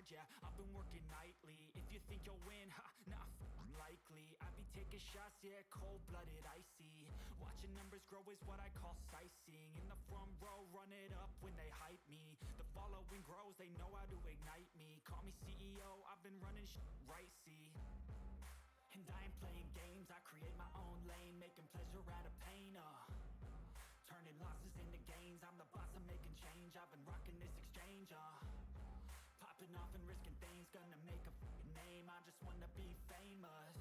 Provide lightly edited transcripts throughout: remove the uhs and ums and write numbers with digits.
hard, yeah, I've been working nightly. If you think you'll win, ha, nah, likely. I be taking shots, yeah, cold-blooded, icy. Watching numbers grow is what I call sightseeing. In the front row, run it up when they hype me. The following grows, they know how to ignite me. Call me CEO, I've been running right, see. And I ain't playing games, I create my own lane, making pleasure out of pain, turning losses into gains, I'm the boss, I'm making change. I've been rocking this exchange, popping off and risking things, gonna make a f***ing name. I just wanna be famous,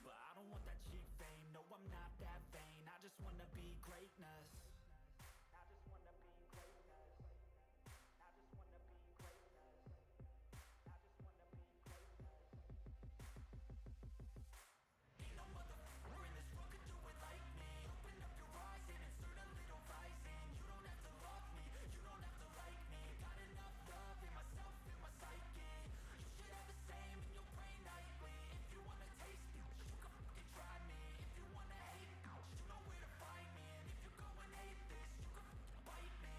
but I don't want that cheap fame. No, I'm not that vain, I just wanna be greatness. I just wanna be greatness. I just wanna be greatness. I just wanna be greatness. Ain't no motherfucker in this world could do it like me. Open up your eyes and insert a little rising. You don't have to love me, you don't have to like me. Got enough love in myself, in my psyche. You should have the same in your brain nightly. If you wanna taste it, you can fucking try me. If you wanna hate, you know where to find me. And if you go and hate this, you can fucking bite me.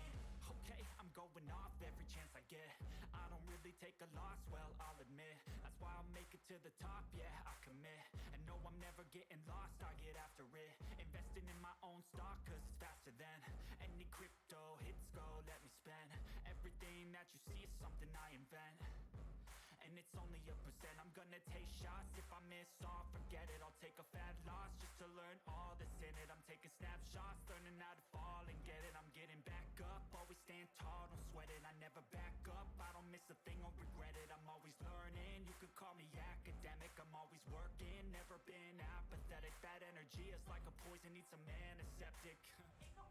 Okay, I'm going off every chance I get. I don't really take a loss, well, I'll admit. That's why I'll make it to the top, yeah, I commit. And no, I'm never getting lost, I get after it. Investing in my own stock, cause it's faster than any crypto hits go, let me spend. Everything that you see is something I invent. And it's only a percent. I'm gonna take shots. If I miss all, forget it. I'll take a fat loss just to learn all that's in it. I'm taking snapshots, learning how to fall and get it. I'm getting back up, always stand tall, don't sweat it. I never back up, I don't miss a thing or regret it. I'm always learning, you could call me academic. I'm always working, never been apathetic. That energy is like a poison, needs some antiseptic. Ain't no